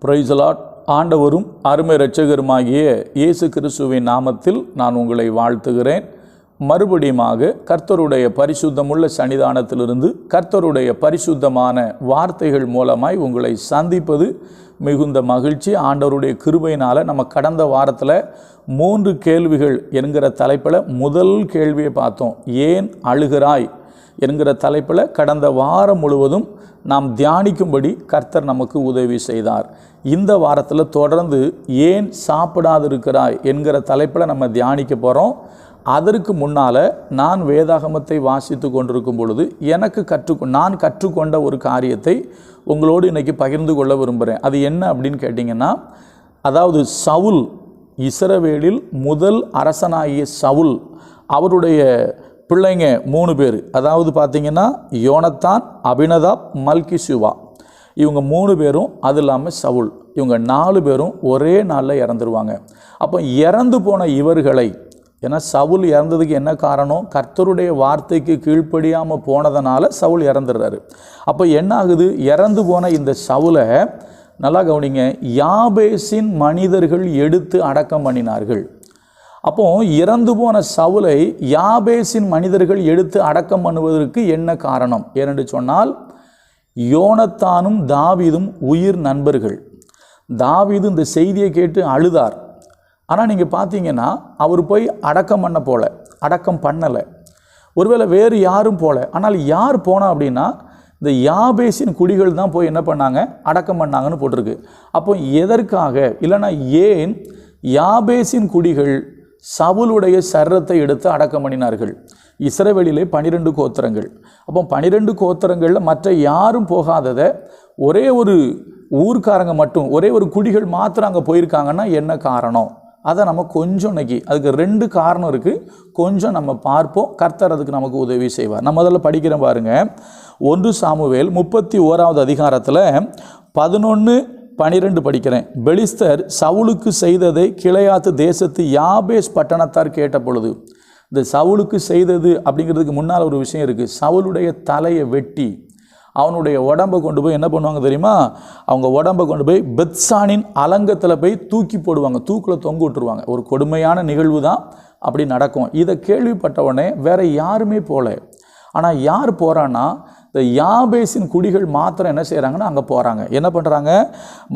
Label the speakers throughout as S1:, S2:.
S1: Praise the Lord. ஆண்டவரும் அருமை இரட்சகருமாகிய இயேசு கிறிஸ்துவின் நாமத்தில் நான் உங்களை வாழ்த்துகிறேன். மறுபடியுமாக கர்த்தருடைய பரிசுத்தமுள்ள சன்னிதானத்திலிருந்து கர்த்தருடைய பரிசுத்தமான வார்த்தைகள் மூலமாய் உங்களை சந்திப்பது மிகுந்த மகிழ்ச்சி. ஆண்டவருடைய கிருபையினால் நம்ம கடந்த வாரத்தில் 3 கேள்விகள் என்கிற தலைப்பில் முதல் கேள்வியை பார்த்தோம். ஏன் அழுகிறாய் என்கிற தலைப்பில் கடந்த வாரம் முழுவதும் நாம் தியானிக்கும்படி கர்த்தர் நமக்கு உதவி செய்தார். இந்த வாரத்தில் தொடர்ந்து ஏன் சாப்பிடாதிருக்கிறாய் என்கிற தலைப்பில் நம்ம தியானிக்க போகிறோம். அதற்கு முன்னால் நான் வேதாகமத்தை வாசித்து கொண்டிருக்கும் பொழுது நான் கற்றுக்கொண்ட ஒரு காரியத்தை உங்களோடு இன்றைக்கி பகிர்ந்து கொள்ள விரும்புகிறேன். அது என்ன அப்படின்னு கேட்டிங்கன்னா, அதாவது சவுல், இஸ்ரவேலில் முதல் அரசனாகிய சவுல், அவருடைய பிள்ளைங்க 3 பேர். அதாவது பார்த்திங்கன்னா யோனத்தான், அபினதாப், மல்கிசூவா. இவங்க 3 பேரும், அது இல்லாமல் சவுல், இவங்க 4 பேரும் ஒரே நாளில் இறந்துருவாங்க. அப்போ இறந்து போன இவர்களை, ஏன்னா சவுல் இறந்ததுக்கு என்ன காரணம்? கர்த்தருடைய வார்த்தைக்கு கீழ்ப்படியாமல் போனதுனால சவுல் இறந்துடுறாரு. அப்போ என்ன ஆகுது? இறந்து போன இந்த சவுலை நல்லா கவனிங்க, யாபேசின் மனிதர்கள் எடுத்து அடக்கம் பண்ணினார்கள். அப்போ இறந்து போன சவுலை யாபேசின் மனிதர்கள் எடுத்து அடக்கம் பண்ணுவதற்கு என்ன காரணம்? ஏனென்று சொன்னால், யோனத்தானும் தாவீதும் உயிர் நண்பர்கள். தாவீது இந்த செய்தியை கேட்டு அழுதார். ஆனால் நீங்கள் பார்த்தீங்கன்னா அவர் போய் அடக்கம் பண்ணலை. ஒருவேளை வேறு யாரும் போல. ஆனால் யார் போனா அப்படின்னா, இந்த யாபேசின் குடிகள் தான் போய் என்ன பண்ணாங்க? அடக்கம் பண்ணாங்கன்னு போட்டிருக்கு. அப்போ எதற்காக? இல்லைன்னா ஏன் யாபேசின் குடிகள் சவுலுடைய சரீரத்தை எடுத்து அடக்கம் பண்ணினார்கள்? இஸ்ரவேலிலே 12 கோத்திரங்கள். அப்போ 12 கோத்திரங்களில் மற்ற யாரும் போகாததை ஒரே ஒரு ஊர்க்காரங்க மட்டும், ஒரே ஒரு குடிகள் மாத்திரம் அங்கே போயிருக்காங்கன்னா என்ன காரணம்? அதை நம்ம கொஞ்சம் இன்னைக்கு அதுக்கு 2 காரணம் இருக்குது, கொஞ்சம் நம்ம பார்ப்போம். கர்த்தர் அதுக்கு நமக்கு உதவி செய்வார். நம்ம முதல்ல படிக்கிறேன் பாருங்கள். 1 சாமுவேல் 31வது அதிகாரத்தில் 11-12 படிக்கிறேன். பெலிஸ்தர் சவுலுக்கு செய்ததை கிளையாத்து தேசத்து யாபேஸ் பட்டணத்தார் கேட்ட பொழுது. இந்த சவுலுக்கு செய்தது அப்படிங்கிறதுக்கு முன்னால் ஒரு விஷயம் இருக்குது. சவுலுடைய தலையை வெட்டி அவனுடைய உடம்பை கொண்டு போய் என்ன பண்ணுவாங்க தெரியுமா? அவங்க உடம்பை கொண்டு போய் பெத்சானின் அலங்கத்தில் போய் தூக்கி போடுவாங்க, தூக்கில் தொங்க விட்டுருவாங்க. ஒரு கொடுமையான நிகழ்வு தான் அப்படி நடக்கும். இதை கேள்விப்பட்ட உடனே வேற யாருமே போகல. ஆனால் யார் போகிறான்னா, இந்த யாபேசின் குடிகள் மாத்திரம் என்ன செய்கிறாங்கன்னா அங்கே போகிறாங்க. என்ன பண்ணுறாங்க?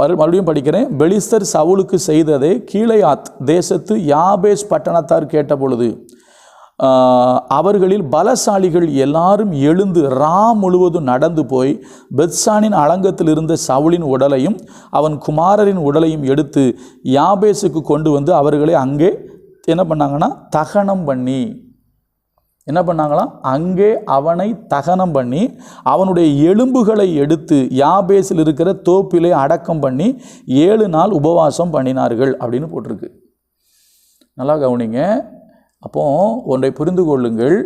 S1: மறுபடியும் படிக்கிறேன். பெலிஸ்தர் சவுலுக்கு செய்ததை கீலேயாத் தேசத்து யாபேஸ் பட்டணத்தார் கேட்ட பொழுது அவர்களில் பலசாலிகள் எல்லாரும் எழுந்து முழுவதும் நடந்து போய் பெத்சானின் அலங்கத்தில் இருந்த சவுலின் உடலையும் அவன் குமாரரின் உடலையும் எடுத்து யாபேசுக்கு கொண்டு வந்து அவர்களை அங்கே என்ன பண்ணாங்கன்னா தகனம் பண்ணி, என்ன பண்ணாங்களாம்? அங்கே அவனை தகனம் பண்ணி அவனுடைய எலும்புகளை எடுத்து யாபேசில் இருக்கிற தோப்பிலே அடக்கம் பண்ணி 7 நாள் உபவாசம் பண்ணினார்கள் அப்படின்னு போட்டிருக்கு. நல்லா கவனிங்க. அப்போ ஒன்றை புரிந்து கொள்ளுங்கள்,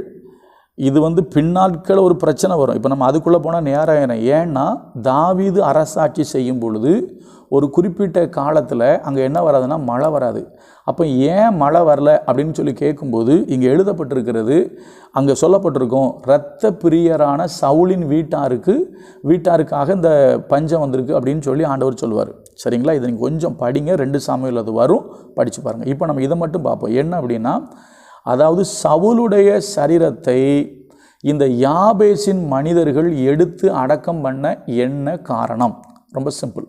S1: இது பின்னாட்கள் ஒரு பிரச்சனை வரும். இப்போ நம்ம அதுக்குள்ளே போனால் நேரம். ஏன்னா தாவீது அரசாட்சி செய்யும் பொழுது ஒரு குறிப்பிட்ட காலத்தில் அங்கே என்ன வராதுன்னா மழை வராது. அப்போ ஏன் மழை வரல அப்படின்னு சொல்லி கேட்கும்போது இங்கே எழுதப்பட்டிருக்கிறது, அங்கே சொல்லப்பட்டிருக்கோம், இரத்த பிரியரான சவுலின் வீட்டாருக்காக இந்த பஞ்சம் வந்திருக்கு அப்படின்னு சொல்லி ஆண்டவர் சொல்லுவார். சரிங்களா? இதை நீங்கள் கொஞ்சம் படிங்க. 2 சாமுவேல் அது வரும், படித்து பாருங்கள். இப்போ நம்ம இதை மட்டும் பார்ப்போம். என்ன அப்படின்னா, அதாவது சவுலுடைய சரீரத்தை இந்த யாபேசின் மனிதர்கள் எடுத்து அடக்கம் பண்ண என்ன காரணம்? ரொம்ப சிம்பிள்.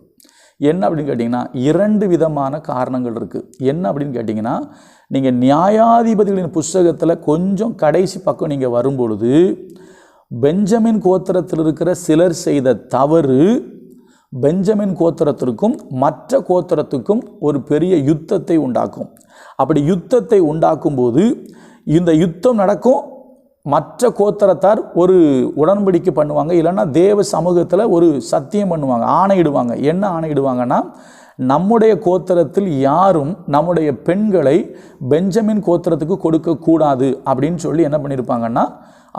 S1: என்ன அப்படின்னு கேட்டிங்கன்னா 2 விதமான காரணங்கள் இருக்குது. என்ன அப்படின்னு கேட்டிங்கன்னா, நீங்கள் நியாயாதிபதிகளின் புஸ்தகத்தில் கொஞ்சம் கடைசி பக்கம் நீங்கள் வரும்பொழுது பெஞ்சமின் கோத்திரத்தில் இருக்கிற சிலர் செய்த தவறு பெஞ்சமின் கோத்திரத்திற்கும் மற்ற கோத்திரத்துக்கும் ஒரு பெரிய யுத்தத்தை உண்டாக்கும். அப்படி யுத்தத்தை உண்டாக்கும்போது இந்த யுத்தம் நடக்கும், மற்ற கோத்திரத்தார் ஒரு உடன்படிக்கை பண்ணுவாங்க, இல்லைன்னா தேவ சமூகத்தில் ஒரு சத்தியம் பண்ணுவாங்க, ஆணையிடுவாங்க. என்ன ஆணையிடுவாங்கன்னா, நம்முடைய கோத்திரத்தில் யாரும் நம்முடைய பெண்களை பெஞ்சமின் கோத்திரத்துக்கு கொடுக்கக்கூடாது அப்படின்னு சொல்லி என்ன பண்ணியிருப்பாங்கன்னா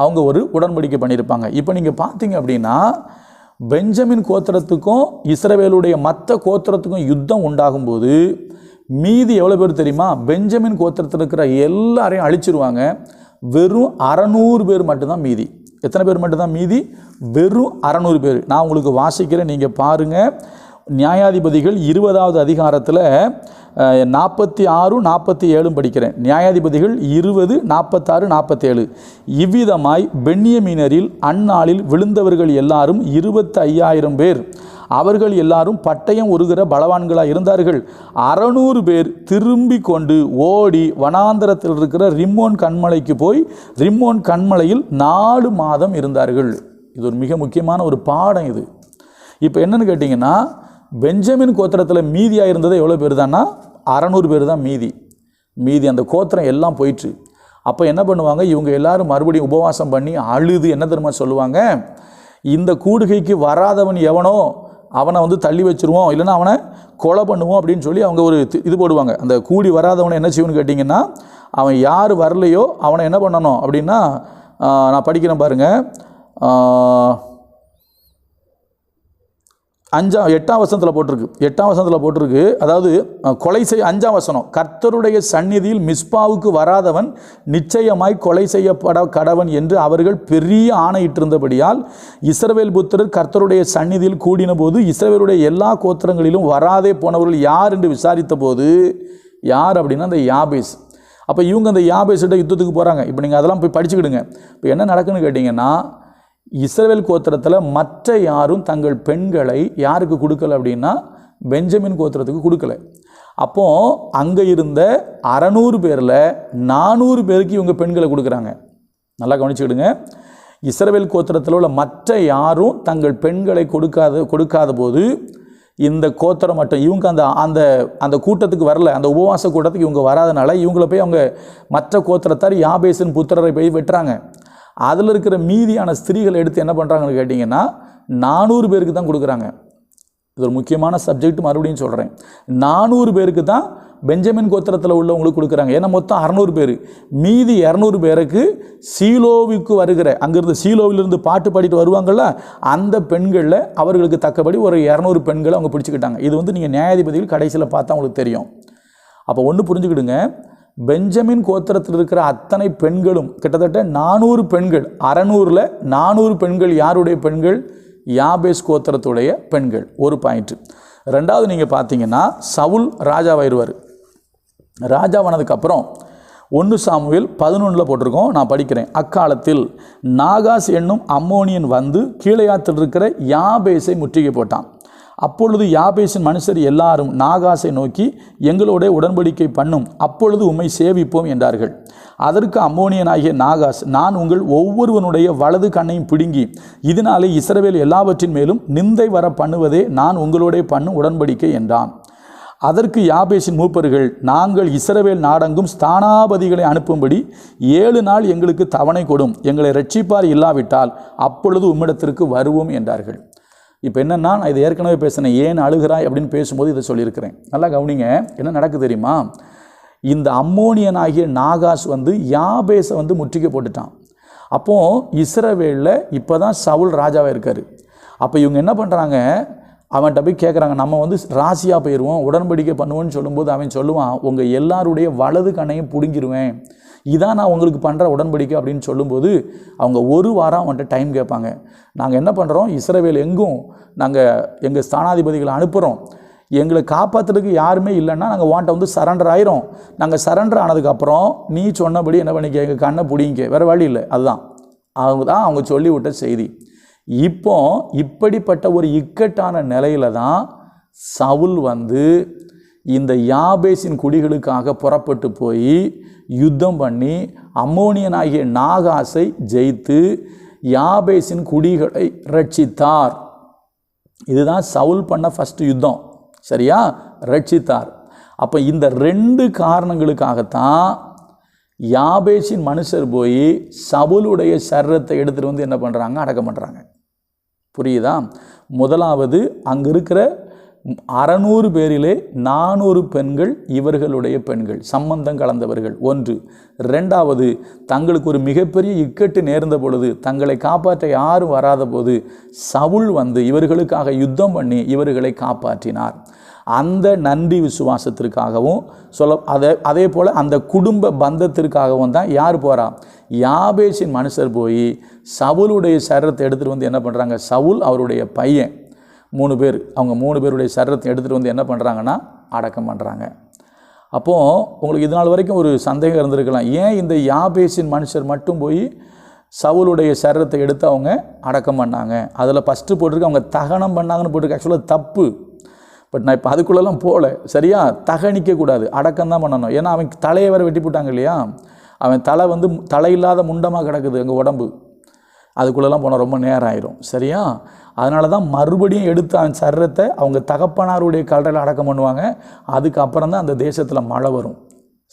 S1: அவங்க ஒரு உடன்படிக்கை பண்ணியிருப்பாங்க. இப்போ நீங்கள் பார்த்தீங்க அப்படின்னா பெஞ்சமின் கோத்திரத்துக்கும் இஸ்ரவேலுடைய மற்ற கோத்திரத்துக்கும் யுத்தம் உண்டாகும்போது மீதி எவ்வளோ பேர் தெரியுமா? பெஞ்சமின் கோத்திரத்தில் இருக்கிற எல்லாரையும் அழிச்சிருவாங்க. வெறும் 600 பேர் மட்டும்தான் மீதி. எத்தனை பேர் மட்டும்தான் மீதி? வெறும் 600 பேர். நான் உங்களுக்கு வாசிக்கிறேன், நீங்கள் பாருங்கள். நியாயாதிபதிகள் 20வது அதிகாரத்தில் 46, 47 படிக்கிறேன். நியாயாதிபதிகள் 20, 46, 47. இவ்விதமாய் பென்யமீனரில் அந்நாளில் விழுந்தவர்கள் எல்லாரும் 25,000 பேர். அவர்கள் எல்லாரும் பட்டயம் உருகிற பலவான்களாக இருந்தார்கள். 600 பேர் திரும்பி கொண்டு ஓடி வனாந்தரத்தில் இருக்கிற ரிம்மோன் கண்மலைக்கு போய் ரிம்மோன் கண்மலையில் 4 மாதம் இருந்தார்கள். இது ஒரு மிக முக்கியமான ஒரு பாடம். இது இப்போ என்னன்னு கேட்டிங்கன்னா, பெஞ்சமின் கோத்திரத்தில் மீதியாக இருந்தது எவ்வளோ பேர் தான்னா 600 பேர் தான் மீதி அந்த கோத்திரம் எல்லாம் போயிட்டு. அப்போ என்ன பண்ணுவாங்க, இவங்க எல்லாரும் மறுபடியும் உபவாசம் பண்ணி அழுது என்ன தெரியுமா சொல்லுவாங்க, இந்த கூடுகைக்கு வராதவன் எவனோ அவனை வந்து தள்ளி வச்சுருவோம், இல்லைன்னா அவனை கொலை பண்ணுவோம் அப்படின்னு சொல்லி அவங்க ஒரு இது போடுவாங்க. அந்த கூடி வராதவனை என்ன செய்யணும்னு கேட்டிங்கன்னா, அவன் யார் வரலையோ அவனை என்ன பண்ணணும் அப்படின்னா, நான் படிக்கிறேன் பாருங்கள், 8ஆம் வசனத்தில் போட்டிருக்கு. அதாவது கொலை செய்ய 5ஆம் வசனம், கர்த்தருடைய சந்நிதியில் மிஸ்பாவுக்கு வராதவன் நிச்சயமாய் கொலை செய்யப்பட கடவன் என்று அவர்கள் பெரிய ஆணையிட்டிருந்தபடியால் இஸ்ரவேல் புத்திரர் கர்த்தருடைய சந்நிதியில் கூடின போது இஸ்ரவேலுடைய எல்லா கோத்திரங்களிலும் வராதே போனவர்கள் யார் என்று விசாரித்த போது, யார் அப்படின்னா அந்த யாபேஸ். அப்போ இவங்க அந்த யாபேஸ்கிட்ட யுத்தத்துக்கு போகிறாங்க. இப்போ நீங்கள் அதெல்லாம் போய் படிச்சுக்கிடுங்க. இப்போ என்ன நடக்குன்னு கேட்டிங்கன்னா, இஸ்ரவேல் கோத்திரத்தில் மற்ற யாரும் தங்கள் பெண்களை யாருக்கு கொடுக்கல அப்படின்னா பெஞ்சமின் கோத்திரத்துக்கு கொடுக்கல. அப்போது அங்கே இருந்த 600 பேரில் 400 பேருக்கு இவங்க பெண்களை கொடுக்குறாங்க. நல்லா கவனிச்சுக்கிடுங்க. இஸ்ரவேல் கோத்திரத்தில் உள்ள மற்ற யாரும் தங்கள் பெண்களை கொடுக்காத போது இந்த கோத்திரம் மட்டும் இவங்க அந்த கூட்டத்துக்கு வரல, அந்த உபவாச கூட்டத்துக்கு இவங்க வராதனால இவங்கள போய் அவங்க மற்ற கோத்திரத்தார் யாபேசின் புத்திரரை போய் வெட்டுறாங்க. அதில் இருக்கிற மீதியான ஸ்திரீகளை எடுத்து என்ன பண்ணுறாங்கன்னு கேட்டிங்கன்னா 400 பேருக்கு தான் கொடுக்குறாங்க. இது ஒரு முக்கியமான சப்ஜெக்ட், மறுபடியும் சொல்கிறேன். 400 பேருக்கு தான் பெஞ்சமின் கோத்திரத்தில் உள்ளவங்களுக்கு கொடுக்குறாங்க. ஏன்னா மொத்தம் 600 பேர். மீதி 200 பேருக்கு சீலோவுக்கு வருகிற, அங்கேருந்து சீலோவிலிருந்து பாட்டு பாடிட்டு வருவாங்கள்ல, அந்த பெண்களில் அவர்களுக்கு தக்கபடி ஒரு 200 பெண்களை அவங்க பிடிச்சிக்கிட்டாங்க. இது வந்து நீங்கள் நியாயாதிபதிகள் கடைசியில் பார்த்தா உங்களுக்கு தெரியும். அப்போ ஒன்று புரிஞ்சுக்கிடுங்க, பெஞ்சமின் கோத்திரத்தில் இருக்கிற அத்தனை பெண்களும் கிட்டத்தட்ட 400 பெண்கள், 600ல் 400 பெண்கள் யாருடைய பெண்கள்? யாபேஸ் கோத்திரத்துடைய பெண்கள். ஒரு பாயிண்ட். ரெண்டாவது நீங்கள் பார்த்தீங்கன்னா, சவுல் ராஜாவாயிருவார். ராஜாவானதுக்கப்புறம் 1 சாமுவேல் 11 போட்டிருக்கோம், நான் படிக்கிறேன். அக்காலத்தில் நாகாஸ் என்னும் அம்மோனியன் வந்து கீலேயாத்தில் இருக்கிற யாபேஸை முற்றுகை போட்டான். அப்பொழுது யாபேசின் மனுஷர் எல்லாரும் நாகாசை நோக்கி, எங்களோட உடன்படிக்கை பண்ணும், அப்பொழுது உம்மை சேவிப்போம் என்றார்கள். அதற்கு அம்மோனியனாகிய நாகாஸ், நான் உங்கள் ஒவ்வொருவனுடைய வலது கண்ணையும் பிடுங்கி இதனாலே இஸ்ரவேல் எல்லாவற்றின் மேலும் நிந்தை வர பண்ணுவதே நான் உங்களோட பண்ணும் உடன்படிக்கை என்றான். அதற்கு யாபேசின் மூப்பர்கள், நாங்கள் இஸ்ரவேல் நாடெங்கும் ஸ்தானாபதிகளை அனுப்பும்படி 7 நாள் எங்களுக்கு தவணை கொடும், எங்களை இரட்சிப்பார் இல்லாவிட்டால் அப்பொழுது உம்மிடத்திற்கு வருவோம் என்றார்கள். இப்போ என்னென்னா, நான் இதை ஏற்கனவே பேசினேன், ஏன் அழுகிறாய் அப்படின்னு பேசும்போது இதை சொல்லியிருக்கிறேன். நல்லா கவனிங்க, என்ன நடக்குது தெரியுமா? இந்த அம்மோனியனாகிய நாகாஸ் வந்து யாபேஸை வந்து முற்றுகை போட்டுட்டான். அப்போது இஸ்ரவேலில் இப்போ தான் சவுல் ராஜாவாக இருக்கார். அப்போ இவங்க என்ன பண்ணுறாங்க, அவன்கிட்ட போய் கேட்குறாங்க, நம்ம வந்து ராசியாக போயிடுவோம், உடன்படிக்கை பண்ணுவோன்னு சொல்லும்போது அவன் சொல்லுவான், உங்கள் எல்லாருடைய வலது கண்ணையும் பிடுங்கிடுவேன், இதான் நான் உங்களுக்கு பண்ணுற உடன்படிக்கை அப்படின்னு சொல்லும்போது அவங்க 1 வாரம் அவன்கிட்ட டைம் கேட்பாங்க. நாங்கள் என்ன பண்ணுறோம், இஸ்ரவேல் எங்கும் நாங்கள் எங்கள் ஸ்தானாதிபதிகளை அனுப்புகிறோம், எங்களை காப்பாற்றுறதுக்கு யாருமே இல்லைன்னா நாங்கள் வாண்ட்டை வந்து சரண்டர் ஆயிரும். நாங்கள் சரண்டர் ஆனதுக்கப்புறம் நீ சொன்னபடி என்ன பண்ணிக்க, எங்கள் கண்ணை பிடிங்க, வேறு வழி இல்லை. அதுதான் அவங்க சொல்லிவிட்ட செய்தி. இப்போ இப்படிப்பட்ட ஒரு இக்கட்டான நிலையில தான் சவுல் வந்து இந்த யாபேசின் குடிகளுக்காக புறப்பட்டு போய் யுத்தம் பண்ணி அம்மோனியனாகிய நாகாசை ஜெயித்து யாபேசின் குடிகளை ரட்சித்தார். இதுதான் சவுல் பண்ண ஃபஸ்ட்டு யுத்தம். சரியா? ரட்சித்தார். அப்போ இந்த 2 காரணங்களுக்காகத்தான் யாபேசின் மனுஷர் போய் சவுலுடைய சரீரத்தை எடுத்துகிட்டு வந்து என்ன பண்ணுறாங்க, அடக்கம் பண்ணுறாங்க. புரியுதா? முதலாவது, அங்கே இருக்கிற 600 பேரிலே 400 பெண்கள் இவர்களுடைய பெண்கள், சம்பந்தம் கலந்தவர்கள். 1. 2வது, தங்களுக்கு ஒரு மிகப்பெரிய இக்கட்டு நேர்ந்த பொழுது தங்களை காப்பாற்ற யாரும் வராத போது சவுல் வந்து இவர்களுக்காக யுத்தம் பண்ணி இவர்களை காப்பாற்றினார். அந்த நன்றி விசுவாசத்திற்காகவும் அதே போல் அந்த குடும்ப பந்தத்திற்காகவும் தான் யார் போகிறா, யாபேசின் மனுஷர் போய் சவுலுடைய சரீரத்தை எடுத்துகிட்டு வந்து என்ன பண்ணுறாங்க, சவுல் அவருடைய பையன் 3 பேர், அவங்க 3 பேருடைய சரீரத்தை எடுத்துகிட்டு வந்து என்ன பண்ணுறாங்கன்னா அடக்கம் பண்ணுறாங்க. அப்போது உங்களுக்கு இது நாள் வரைக்கும் ஒரு சந்தேகம் இருந்திருக்கலாம், ஏன் இந்த யாபேசின் மனுஷர் மட்டும் போய் சவுலுடைய சரீரத்தை எடுத்து அவங்க அடக்கம் பண்ணாங்க? அதில் ஃபஸ்ட்டு போட்டிருக்கு அவங்க தகனம் பண்ணாங்கன்னு போட்டிருக்கு. ஆக்சுவலாக தப்பு. பட் நான் இப்போ அதுக்குள்ளெல்லாம் போகல. சரியா? தகனிக்கக்கூடாது, அடக்கம் தான் பண்ணணும். ஏன்னா அவன் தலையை வேறு வெட்டி போட்டாங்க இல்லையா? அவன் தலை வந்து தலையில்லாத முண்டமாக கிடக்குது அங்கே உடம்பு. அதுக்குள்ளெல்லாம் போனால் ரொம்ப நேரம் ஆயிரும். சரியா? அதனால தான் மறுபடியும் எடுத்து அவன் சரீரத்தை அவங்க தகப்பனாருடைய கல்லறையில் அடக்கம் பண்ணுவாங்க. அதுக்கப்புறம் தான் அந்த தேசத்தில் மழை வரும்.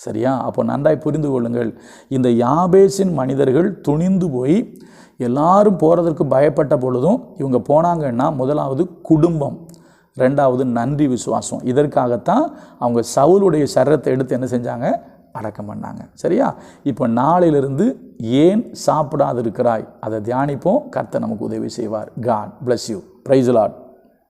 S1: சரியா? அப்போ நன்றாய் புரிந்து கொள்ளுங்கள். இந்த யாபேசின் மனிதர்கள் துணிந்து போய் எல்லாரும் போகிறதற்கு பயப்பட்ட பொழுதும் இவங்க போனாங்கன்னா, முதலாவது குடும்பம், ரெண்டாவது நன்றி விசுவாசம். இதற்காகத்தான் அவங்க சவுலுடைய சரீரத்தை எடுத்து என்ன செஞ்சாங்க? அடக்கம் பண்ணாங்க. சரியா? இப்போ நாளையிலிருந்து ஏன் சாப்பிடாது இருக்கிறாய் அதை தியானிப்போம். கர்த்தர் நமக்கு உதவி செய்வார். God bless you. Praise the Lord.